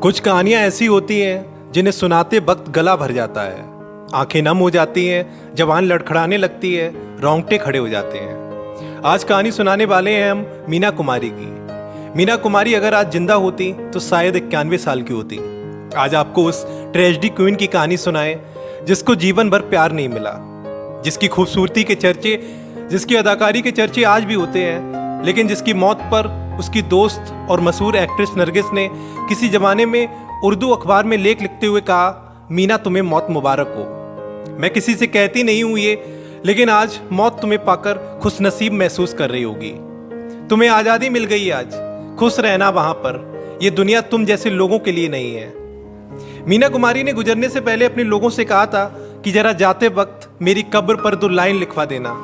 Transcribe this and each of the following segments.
कुछ कहानियां ऐसी होती हैं जिन्हें सुनाते वक्त गला भर जाता है, आंखें नम हो जाती हैं, जबान लड़खड़ाने लगती है, रोंगटे खड़े हो जाते हैं। आज कहानी सुनाने वाले हैं हम मीना कुमारी की। मीना कुमारी अगर आज जिंदा होती तो शायद 91 साल की होती। आज आपको उस ट्रेजेडी क्वीन की कहानी सुनाए जिसको जीवन भर प्यार नहीं मिला, जिसकी खूबसूरती के चर्चे, जिसकी अदाकारी के चर्चे आज भी होते हैं, लेकिन जिसकी मौत पर उसकी दोस्त और मशहूर एक्ट्रेस नरगिस ने किसी जमाने में उर्दू अखबार में लेख लिखते हुए कहा, मीना तुम्हें मौत मुबारक हो। मैं किसी से कहती नहीं हूं ये, लेकिन आज मौत तुम्हें पाकर खुशनसीब महसूस कर रही होगी। तुम्हें आज़ादी मिल गई आज, खुश रहना वहां पर। ये दुनिया तुम जैसे लोगों के लिए नहीं है। मीना कुमारी ने गुजरने से पहले अपने लोगों से कहा था कि जरा जाते वक्त मेरी कब्र पर 2 लाइन लिखवा देना।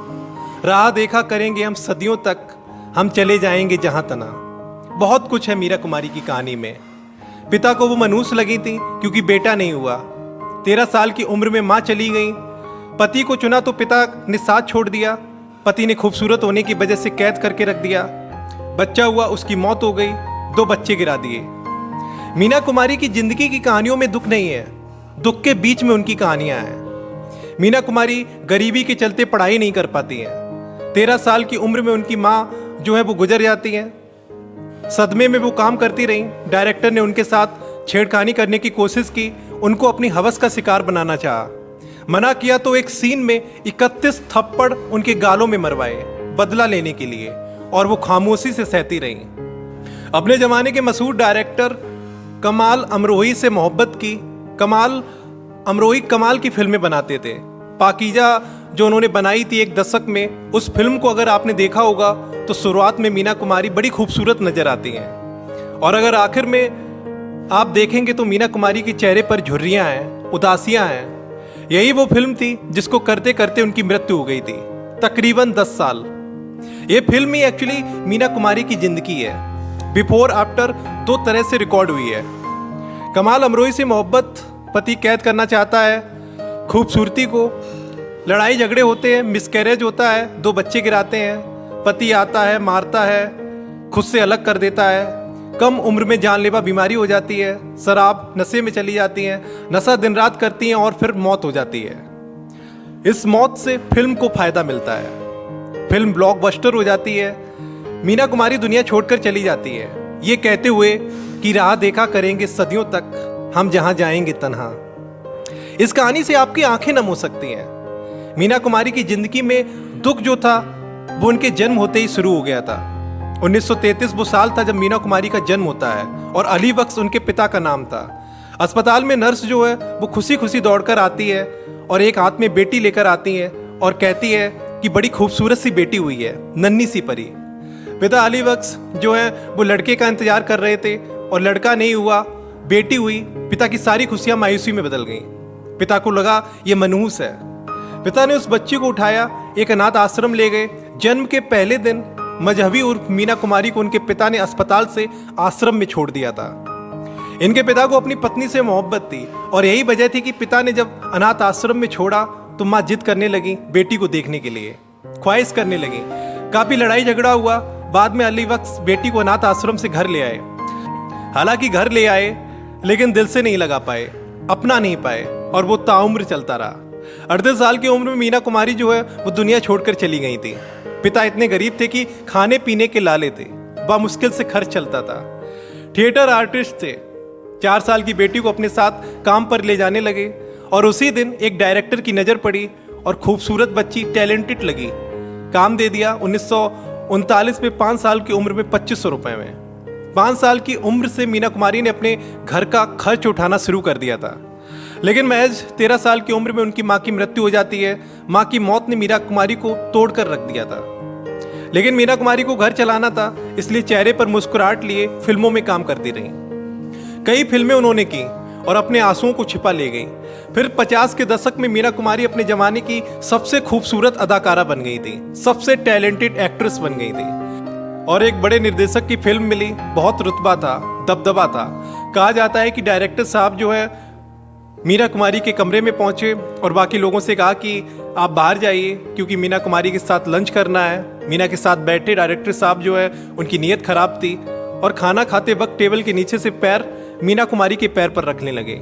राह देखा करेंगे हम सदियों तक, हम चले जाएंगे जहां तना। बहुत कुछ है मीरा कुमारी की कहानी में। पिता को वो मनहूस लगी थी क्योंकि बेटा नहीं हुआ। 13 साल की उम्र में माँ चली गई। पति को चुना तो पिता ने साथ छोड़ दिया। पति ने खूबसूरत होने की वजह से कैद करके रख दिया। बच्चा हुआ, उसकी मौत हो गई। 2 बच्चे गिरा दिए। मीना कुमारी की जिंदगी की कहानियों में दुख नहीं है, दुख के बीच में उनकी कहानियां हैं। मीना कुमारी गरीबी के चलते पढ़ाई नहीं कर पाती हैं। 13 साल की उम्र में उनकी माँ जो है वो गुजर जाती हैं। सदमे में वो काम करती रहीं। डायरेक्टर ने उनके साथ छेड़खानी करने की कोशिश की, उनको अपनी हवस का शिकार बनाना चाहा। मना किया तो एक सीन में 31 थप्पड़ उनके गालों में मरवाए बदला लेने के लिए, और वो खामोशी से सहती रहीं। अपने जमाने के मशहूर डायरेक्टर कमाल अमरोही से मोहब्बत की। कमाल अमरोही कमाल की फिल्में बनाते थे। पाकीजा जो उन्होंने बनाई थी एक दशक में, उस फिल्म को अगर आपने देखा होगा तो शुरुआत में मीना कुमारी बड़ी खूबसूरत नजर आती हैं, और अगर आखिर में आप देखेंगे तो मीना कुमारी के चेहरे पर झुर्रियां हैं, उदासियां हैं। यही वो फिल्म थी जिसको करते करते उनकी मृत्यु हो गई थी, तकरीबन 10 साल। ये फिल्म ही एक्चुअली मीना कुमारी की जिंदगी है। बिफोर आफ्टर 2 तरह से रिकॉर्ड हुई है। कमाल अमरोही से मोहब्बत, पति कैद करना चाहता है खूबसूरती को, लड़ाई झगड़े होते हैं, मिसकैरेज होता है, 2 बच्चे गिराते हैं, पति आता है, मारता है, खुद से अलग कर देता है, कम उम्र में जानलेवा बीमारी हो जाती है, शराब नशे में चली जाती हैं, नशा दिन रात करती हैं, और फिर मौत हो जाती है। इस मौत से फिल्म को फायदा मिलता है, फिल्म ब्लॉकबस्टर हो जाती है। मीना कुमारी दुनिया छोड़कर चली जाती है, ये कहते हुए कि राह देखा करेंगे सदियों तक, हम जहां जाएंगे तन्हा। इस कहानी से आपकी आंखें नम हो सकती हैं। मीना कुमारी की जिंदगी में दुख जो था वो उनके जन्म होते ही शुरू हो गया था। 1933 वो साल था जब मीना कुमारी का जन्म होता है, और अली बख्श उनके पिता का नाम था। अस्पताल में नर्स जो है वो खुशी खुशी दौड़कर आती है, और एक हाथ में बेटी लेकर आती है और कहती है कि बड़ी खूबसूरत सी बेटी हुई है, नन्ही सी परी। पिता अली बख्श जो है वो लड़के का इंतजार कर रहे थे, और लड़का नहीं हुआ, बेटी हुई। पिता की सारी खुशियां मायूसी में बदल गईं। पिता को लगा ये मनहूस है। पिता ने उस बच्ची को उठाया, एक अनाथ आश्रम ले गए। जन्म के पहले दिन मजहबी उर्फ मीना कुमारी को उनके पिता ने अस्पताल से आश्रम में छोड़ दिया था। इनके पिता को अपनी पत्नी से मोहब्बत थी, और यही वजह थी कि पिता ने जब अनाथ आश्रम में छोड़ा तो माँ जिद करने लगी बेटी को देखने के लिए, ख्वाहिश करने लगी। काफी लड़ाई झगड़ा हुआ। बाद में अली बख्श बेटी को अनाथ आश्रम से घर ले आए। हालांकि घर ले आए, लेकिन दिल से नहीं लगा पाए, अपना नहीं पाए, और वो ताउम्र चलता रहा। 38 साल की उम्र में मीना कुमारी जो है वो दुनिया छोड़कर चली गई थी। पिता इतने गरीब थे कि खाने पीने के लाले थे, बामुश्किल से खर्च चलता था। थिएटर आर्टिस्ट थे। 4 साल की बेटी को अपने साथ काम पर ले जाने लगे, और उसी दिन एक डायरेक्टर की नज़र पड़ी, और खूबसूरत बच्ची टैलेंटेड लगी। काम दे दिया। 1939 में 5 साल की उम्र में 2500 रुपये में। 5 साल की उम्र से मीना कुमारी ने अपने घर का खर्च उठाना शुरू कर दिया था। लेकिन महज 13 साल की उम्र में उनकी माँ की मृत्यु हो जाती है। माँ की मौत ने मीना कुमारी को तोड़कर रख दिया था। लेकिन मीना कुमारी को घर चलाना था, इसलिए चेहरे पर मुस्कुराहट लिए फिल्मों में काम करती रहीं। कई फिल्में उन्होंने की और अपने आंसुओं को छिपा ले गई। फिर 50 के दशक में मीना कुमारी अपने जमाने की सबसे खूबसूरत अदाकारा बन गई थी, सबसे टैलेंटेड एक्ट्रेस बन गई थी, और एक बड़े निर्देशक की फिल्म मिली। बहुत रुतबा था, दबदबा था। कहा जाता है कि डायरेक्टर साहब जो है मीना कुमारी के कमरे में पहुंचे और बाकी लोगों से कहा कि आप बाहर जाइए, क्योंकि मीना कुमारी के साथ लंच करना है। मीना के साथ बैठे डायरेक्टर साहब जो है उनकी नीयत खराब थी, और खाना खाते वक्त टेबल के नीचे से पैर मीना कुमारी के पैर पर रखने लगे।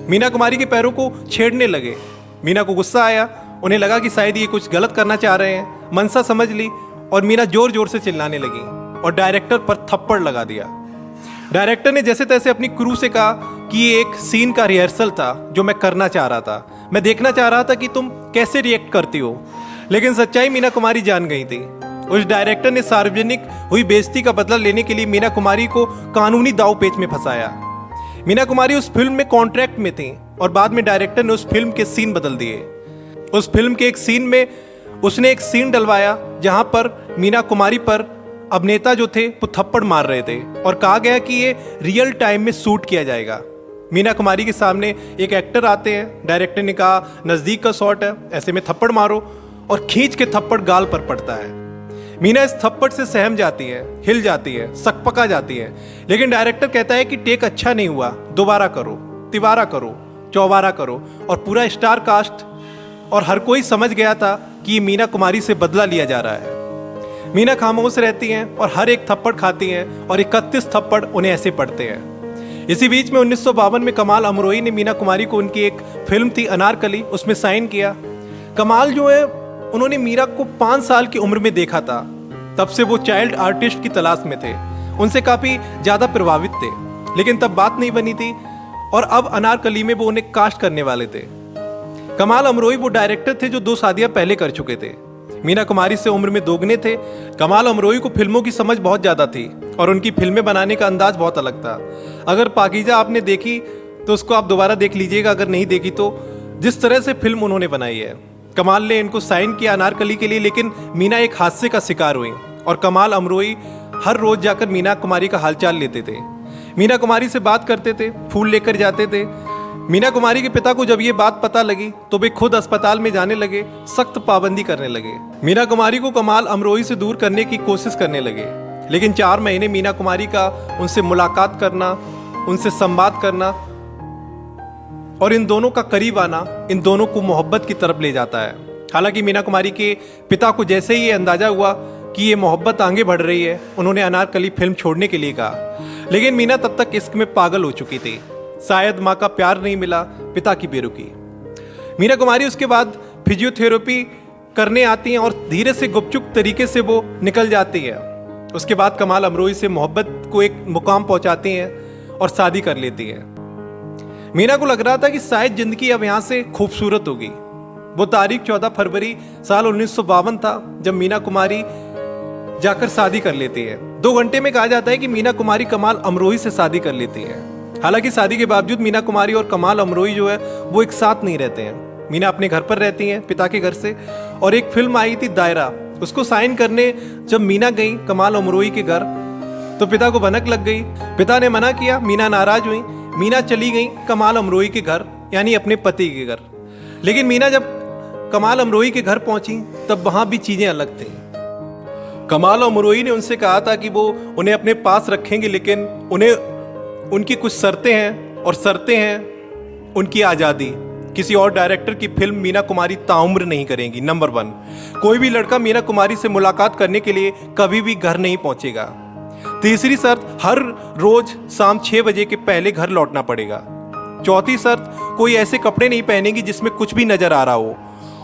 मीना कुमारी के पैरों को छेड़ने लगे। मीना को गुस्सा आया, उन्हें लगा कि शायद ये कुछ गलत करना चाह रहे हैं। मनसा समझ ली और मीना जोर जोर से चिल्लाने लगी और डायरेक्टर पर थप्पड़ लगा दिया। डायरेक्टर ने जैसे तैसे अपनी क्रू से कहा कि ये एक सीन का रिहर्सल था जो मैं करना चाह रहा था। मैं देखना चाह रहा था कि तुम कैसे रिएक्ट करती हो। लेकिन सच्चाई मीना कुमारी जान गई थी। उस डायरेक्टर ने सार्वजनिक हुई बेइज्जती का बदला लेने के लिए मीना कुमारी को कानूनी दाव पेच में फंसाया। मीना कुमारी उस फिल्म में कॉन्ट्रैक्ट में थी और बाद में डायरेक्टर ने उस फिल्म के सीन बदल दिए। उस फिल्म के एक सीन में उसने एक सीन डलवाया जहां पर मीना कुमारी पर अभिनेता जो थे वो थप्पड़ मार रहे थे और कहा गया कि ये रियल टाइम में शूट किया जाएगा। मीना कुमारी के सामने एक एक्टर आते हैं। डायरेक्टर ने कहा नज़दीक का शॉट है, ऐसे में थप्पड़ मारो, और खींच के थप्पड़ गाल पर पड़ता है। मीना इस थप्पड़ से सहम जाती है, हिल जाती है, सकपका जाती है। लेकिन डायरेक्टर कहता है कि टेक अच्छा नहीं हुआ, दोबारा करो, तिबारा करो, चौबारा करो। और पूरा स्टार कास्ट और हर कोई समझ गया था कि ये मीना कुमारी से बदला लिया जा रहा है। मीना खामोश रहती हैं और हर एक थप्पड़ खाती हैं और 31 थप्पड़ उन्हें ऐसे पड़ते हैं। इसी बीच में 1952 में कमाल अमरोही ने मीना कुमारी को उनकी एक फिल्म थी अनारकली, उसमें साइन किया। कमाल जो है उन्होंने मीरा को 5 साल की उम्र में देखा था। तब से वो चाइल्ड आर्टिस्ट की तलाश में थे, उनसे काफ़ी ज़्यादा प्रभावित थे। लेकिन तब बात नहीं बनी थी और अब अनारकली में वो उन्हें कास्ट करने वाले थे। कमाल अमरोही वो डायरेक्टर थे जो 2 शादियां पहले कर चुके थे। मीना कुमारी से उम्र में दोगुने थे। कमाल अमरोही को फिल्मों की समझ बहुत ज़्यादा थी और उनकी फिल्में बनाने का अंदाज बहुत अलग था। अगर पाकीजा आपने देखी तो उसको आप दोबारा देख लीजिएगा, अगर नहीं देखी तो जिस तरह से फिल्म उन्होंने बनाई है। कमाल ने इनको साइन किया अनारकली के लिए, लेकिन मीना एक हादसे का शिकार हुई और कमाल अमरोही हर रोज जाकर मीना कुमारी का हालचाल लेते थे। मीना कुमारी से बात करते थे, फूल लेकर जाते थे। मीना कुमारी के पिता को जब ये बात पता लगी तो वे खुद अस्पताल में जाने लगे, सख्त पाबंदी करने लगे। मीना कुमारी को कमाल अमरोही से दूर करने की कोशिश करने लगे। लेकिन 4 महीने मीना कुमारी का उनसे मुलाकात करना, उनसे संवाद करना और इन दोनों का करीब आना इन दोनों को मोहब्बत की तरफ ले जाता है। हालांकि मीना कुमारी के पिता को जैसे ही ये अंदाजा हुआ कि ये मोहब्बत आगे बढ़ रही है, उन्होंने अनारकली फिल्म छोड़ने के लिए कहा। लेकिन मीना तब तक इश्क में पागल हो चुकी थी। शायद माँ का प्यार नहीं मिला, पिता की बेरुखी। मीना कुमारी उसके बाद फिजियोथेरेपी करने आती हैं और धीरे से गुपचुप तरीके से वो निकल जाती है। उसके बाद कमाल अमरोही से मोहब्बत को एक मुकाम पहुंचाती हैं और शादी कर लेती हैं। मीना को लग रहा था कि शायद जिंदगी अब यहाँ से खूबसूरत होगी। वो तारीख 14 फरवरी साल 1952 था जब मीना कुमारी जाकर शादी कर लेती है। 2 घंटे में कहा जाता है कि मीना कुमारी कमाल अमरोही से शादी कर लेती है। हालांकि शादी के बावजूद मीना कुमारी और कमाल अमरोही जो है वो एक साथ नहीं रहते हैं। मीना अपने घर पर रहती हैं, पिता के घर से। और एक फिल्म आई थी दायरा, उसको साइन करने जब मीना गई कमाल अमरोही के घर तो पिता को भनक लग गई। पिता ने मना किया, मीना नाराज हुई। मीना चली गई कमाल अमरोही के घर, यानी अपने पति के घर। लेकिन मीना जब कमाल अमरोही के घर पहुंची तब वहां भी चीजें अलग थी। कमाल अमरोही ने उनसे कहा था कि वो उन्हें अपने पास रखेंगे, लेकिन उन्हें उनकी कुछ शर्तें हैं और शर्तें हैं उनकी आज़ादी। किसी और डायरेक्टर की फिल्म मीना कुमारी ताउम्र नहीं करेंगी। नंबर 1, कोई भी लड़का मीना कुमारी से मुलाकात करने के लिए कभी भी घर नहीं पहुंचेगा। तीसरी शर्त, हर रोज शाम 6 बजे के पहले घर लौटना पड़ेगा। चौथी शर्त, कोई ऐसे कपड़े नहीं पहनेगी जिसमें कुछ भी नजर आ रहा हो।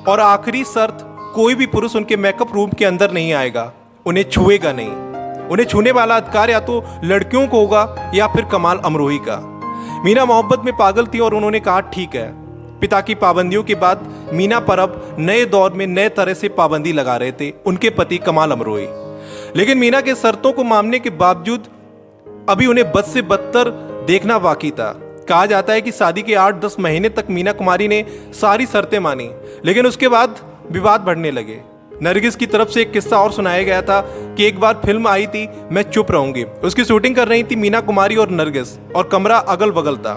और आखिरी शर्त, कोई भी पुरुष उनके मेकअप रूम के अंदर नहीं आएगा, उन्हें छुएगा नहीं। उन्हें छूने वाला अधिकार या तो लड़कियों को होगा या फिर कमाल अमरोही का। मीना मोहब्बत में पागल थी और उन्होंने कहा ठीक है। पिता की पाबंदियों के बाद मीना पर अब नए दौर में नए तरह से पाबंदी लगा रहे थे उनके पति कमाल अमरोही। लेकिन मीना के शर्तों को मानने के बावजूद अभी उन्हें बद से बदतर देखना बाकी था। कहा जाता है कि शादी के 8-10 महीने तक मीना कुमारी ने सारी शर्तें मानी, लेकिन उसके बाद विवाद बढ़ने लगे। नरगिस की तरफ से एक किस्सा और सुनाया गया था कि एक बार फिल्म आई थी मैं चुप रहूंगी। उसकी शूटिंग कर रही थी मीना कुमारी और नरगिस, और कमरा अगल बगल था।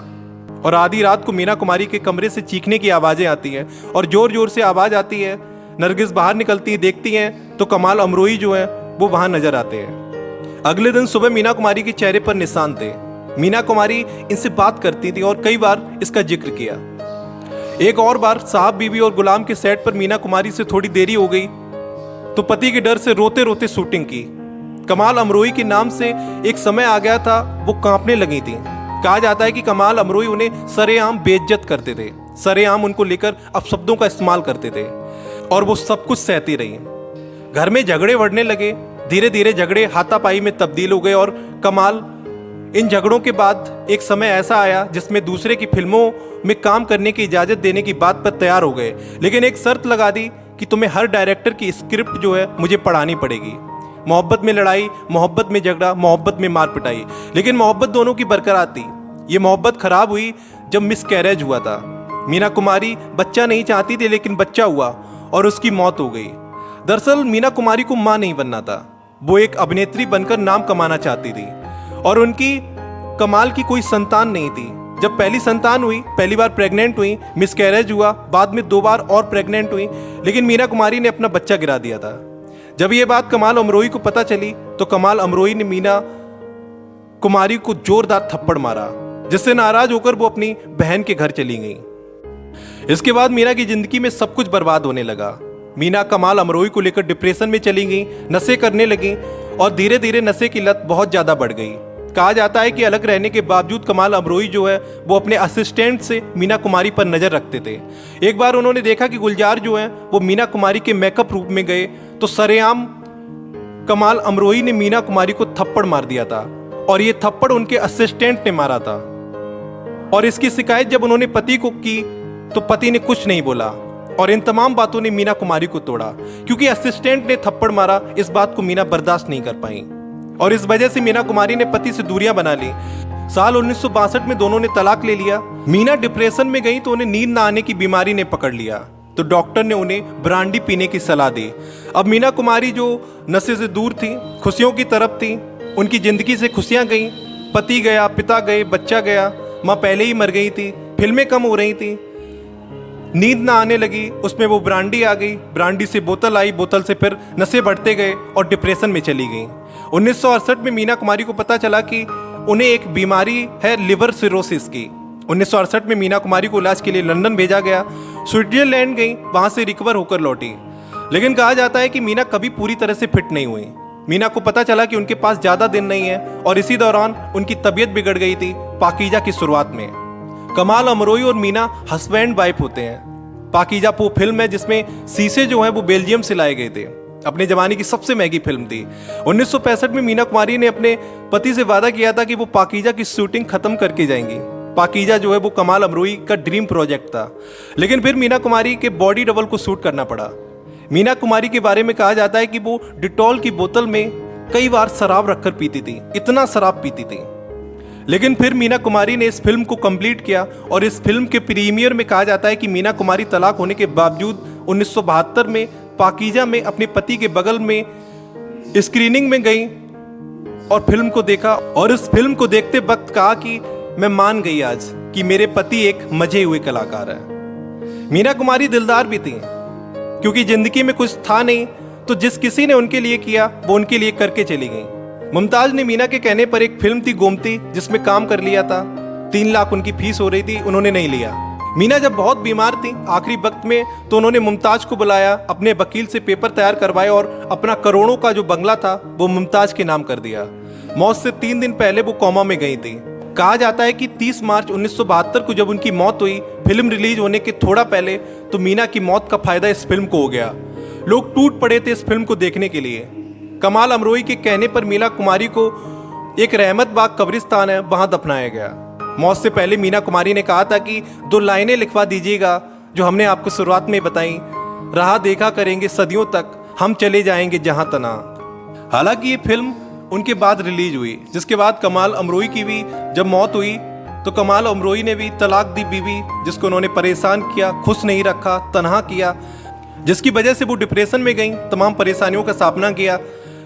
और आधी रात को मीना कुमारी के कमरे से चीखने की आवाजें आती हैं और जोर जोर से आवाज आती है। नरगिस बाहर निकलती है, देखती हैं तो कमाल अमरोही जो है वो वहां नजर आते हैं। अगले दिन सुबह मीना कुमारी के चेहरे पर निशान थे। मीना कुमारी इनसे बात करती थी और कई बार इसका जिक्र किया। एक और बार साहब बीबी और गुलाम के सेट पर मीना कुमारी से थोड़ी देरी हो गई तो पति के डर से रोते रोते शूटिंग की। कमाल अमरोही के नाम से एक समय आ गया था वो कांपने लगी थी। कहा जाता है कि कमाल अमरोई उन्हें सरेआम बेइज्जत करते थे, सरेआम उनको लेकर अपशब्दों का इस्तेमाल करते थे और वो सब कुछ सहती रही। घर में झगड़े बढ़ने लगे, धीरे धीरे झगड़े हाथापाई में तब्दील हो गए और कमाल इन झगड़ों के बाद एक समय ऐसा आया जिसमें दूसरे की फिल्मों में काम करने की इजाज़त देने की बात पर तैयार हो गए, लेकिन एक शर्त लगा दी कि तुम्हें हर डायरेक्टर की स्क्रिप्ट जो है मुझे पढ़ानी पड़ेगी। मोहब्बत में लड़ाई, मोहब्बत में झगड़ा, मोहब्बत में मार पिटाई, लेकिन मोहब्बत दोनों की बरकरार थी। ये मोहब्बत खराब हुई जब मिसकैरेज हुआ था। मीना कुमारी बच्चा नहीं चाहती थी, लेकिन बच्चा हुआ और उसकी मौत हो गई। दरअसल मीना कुमारी को मां नहीं बनना था, वो एक अभिनेत्री बनकर नाम कमाना चाहती थी और उनकी कमाल की कोई संतान नहीं थी। जब पहली संतान हुई, पहली बार प्रेग्नेंट हुई, मिसकैरेज हुआ, बाद में 2 बार और प्रेग्नेंट हुई, लेकिन मीना कुमारी ने अपना बच्चा गिरा दिया था। जब ये बात कमाल अमरोई को पता चली तो कमाल अमरोई ने मीना कुमारी को जोरदार थप्पड़ मारा, जिससे नाराज होकर वो अपनी बहन के घर चली गई। इसके बाद मीना की जिंदगी में सब कुछ बर्बाद होने लगा। मीना कमाल अमरोई को लेकर डिप्रेशन में चली गई, नशे करने लगी और धीरे धीरे नशे की लत बहुत ज्यादा बढ़ गई। कहा जाता है कि अलग रहने के बावजूद कमाल अमरोई जो है वो अपने असिस्टेंट से मीना कुमारी पर नजर रखते थे। एक बार उन्होंने देखा कि गुलजार जो है वो मीना कुमारी के मेकअप रूप में गए तो सरेआम कमाल अमरोई ने मीना कुमारी को थप्पड़ मार दिया था और ये थप्पड़ उनके असिस्टेंट ने मारा था। और इसकी शिकायत जब उन्होंने पति को की तो पति ने कुछ नहीं बोला और इन तमाम बातों ने मीना कुमारी को तोड़ा। क्योंकि असिस्टेंट ने थप्पड़ मारा, इस बात को मीना बर्दाश्त नहीं कर पाई और इस वजह से मीना कुमारी ने पति से दूरियां बना ली। साल 1962 में दोनों ने तलाक ले लिया। मीना डिप्रेशन में गई तो उन्हें नींद ना आने की बीमारी ने पकड़ लिया, तो डॉक्टर ने उन्हें ब्रांडी पीने की सलाह दी। अब मीना कुमारी जो नशे से दूर थी, खुशियों की तरफ थी, उनकी जिंदगी से खुशियां गई। पति गया, पिता गए, बच्चा गया, माँ पहले ही मर गई थी, फिल्में कम हो रही थी, नींद ना आने लगी, उसमें वो ब्रांडी आ गई, ब्रांडी से बोतल आई, बोतल से फिर नशे बढ़ते गए और डिप्रेशन में चली गई। 1968 में मीना कुमारी को पता चला कि उन्हें एक बीमारी है लिवर सिरोसिस की। 1968 में मीना कुमारी को इलाज के लिए लंदन भेजा गया, स्विट्जरलैंड गई, वहां से रिकवर होकर लौटी। लेकिन कहा जाता है कि मीना कभी पूरी तरह से फिट नहीं हुई। मीना को पता चला कि उनके पास ज्यादा दिन नहीं है और इसी दौरान उनकी तबीयत बिगड़ गई थी। पाकीजा की शुरुआत में कमाल अमरोई और मीना हस्बैंड वाइफ होते हैं। पाकीजा वो फिल्म है जिसमें शीशे जो है वो बेल्जियम से लाए गए थे। अपने जमाने की सबसे महंगी फिल्म थी। 1965 में मीना कुमारी ने अपने पति से वादा किया था कि वो पाकीजा की शूटिंग खत्म करके जाएंगी। पाकीजा जो है वो कमाल अमरोई का ड्रीम प्रोजेक्ट था, लेकिन फिर मीना कुमारी के बॉडी डबल को शूट करना पड़ा। मीना कुमारी के बारे में कहा जाता है कि वो डिटॉल की बोतल में कई बार शराब रखकर पीती थी, इतना शराब पीती थी। लेकिन फिर मीना कुमारी ने इस फिल्म को कंप्लीट किया और इस फिल्म के प्रीमियर में कहा जाता है कि मीना कुमारी तलाक होने के बावजूद 1972 में पाकीजा में अपने पति के बगल में स्क्रीनिंग में गई और फिल्म को देखा और इस फिल्म को देखते वक्त कहा कि मैं मान गई आज कि मेरे पति एक मजे हुए कलाकार है। मीना कुमारी दिलदार भी थी, क्योंकि जिंदगी में कुछ था नहीं तो जिस किसी ने उनके लिए किया वो उनके लिए करके चली गई। मुमताज ने मीना के कहने पर एक फिल्म थी गोमती जिसमें काम कर लिया था। 3 लाख उनकी फीस हो रही थी, उन्होंने नहीं लिया। मीना जब बहुत बीमार थी आखिरी वक्त में तो उन्होंने मुमताज को बुलाया, अपने वकील से पेपर तैयार करवाए और अपना करोड़ों का जो बंगला था वो मुमताज के नाम कर दिया। मौत से 3 दिन पहले वो कोमा में गई थी। कहा जाता है कि 30 मार्च 1972 को जब उनकी मौत हुई, फिल्म रिलीज होने के थोड़ा पहले, तो मीना की मौत का फायदा इस फिल्म को हो गया। लोग टूट पड़े थे इस फिल्म को देखने के लिए। कमाल अमरोई के कहने पर मीना कुमारी को एक रहमत बाग कब्रिस्तान है वहां दफनाया गया। मौत से पहले मीना कुमारी ने कहा था कि 2 लाइनें लिखवा दीजिएगा जो हमने आपको शुरुआत में बताई, रहा देखा करेंगे सदियों तक, हम चले जाएंगे जहां तना। हालांकि ये फिल्म उनके बाद रिलीज हुई, जिसके बाद कमाल अमरोई की भी जब मौत हुई तो कमाल अमरोई ने भी तलाक दी बीवी, जिसको उन्होंने परेशान किया, खुश नहीं रखा, तनहा किया, जिसकी वजह से वो डिप्रेशन में गई, तमाम परेशानियों का सामना किया।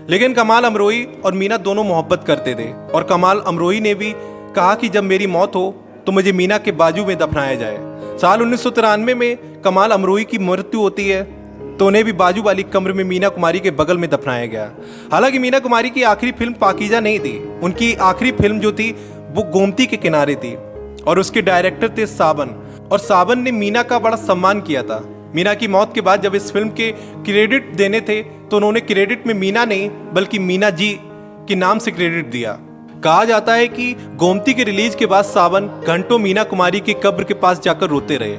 लेकिन कमाल अमरोई और मीना दोनों मोहब्बत करते थे और कमाल अमरोई ने भी कहा कि जब मेरी मौत हो तो मुझे मीना के बाजू में दफनाया जाए। साल 1993 में कमाल अमरोई की मृत्यु होती है तो उन्हें भी बाजू वाली कब्र में मीना कुमारी के बगल में दफनाया गया। हालांकि मीना कुमारी की आखिरी फिल्म पाकीजा नहीं थी, उनकी आखिरी फिल्म जो थी वो गोमती के किनारे थी और उसके डायरेक्टर थे सावन, और सावन ने मीना का बड़ा सम्मान किया था। मीना की मौत के बाद जब इस फिल्म के क्रेडिट देने थे तो उन्होंने क्रेडिट में मीना नहीं बल्कि मीना जी के नाम से क्रेडिट दिया। कहा जाता है कि गोमती के रिलीज के बाद सावन घंटों मीना कुमारी की कब्र के पास जाकर रोते रहे।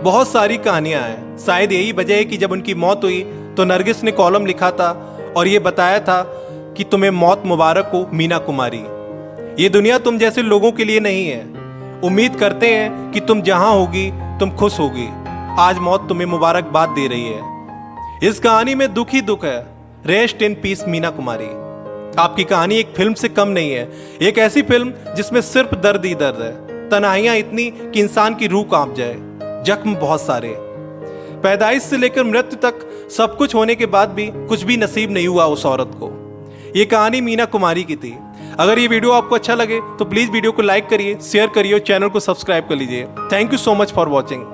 बहुत सारी कहानियां हैं। शायद यही वजह है कि जब उनकी मौत हुई तो नरगिस ने कॉलम लिखा था और ये बताया था कि तुम्हें मौत मुबारक हो मीना कुमारी। ये दुनिया तुम जैसे लोगों के लिए नहीं है। उम्मीद करते हैं कि तुम जहां होगी तुम खुश होगी। आज मौत तुम्हें मुबारकबाद दे रही है। इस कहानी में दुख ही दुख है। Rest in peace Meena Kumari. आपकी कहानी एक फिल्म से कम नहीं है। एक ऐसी फिल्म जिसमें सिर्फ दर्द ही दर्द है, तन्हाइयां इतनी कि इंसान की रूह कांप जाए, जख्म बहुत सारे। पैदाइश से लेकर मृत्यु तक सब कुछ होने के बाद भी कुछ भी नसीब नहीं हुआ उस औरत को। ये कहानी मीना कुमारी की थी। अगर ये वीडियो आपको अच्छा लगे तो प्लीज वीडियो को लाइक करिए, शेयर करिए और चैनल को सब्सक्राइब कर लीजिए। Thank you so much for watching.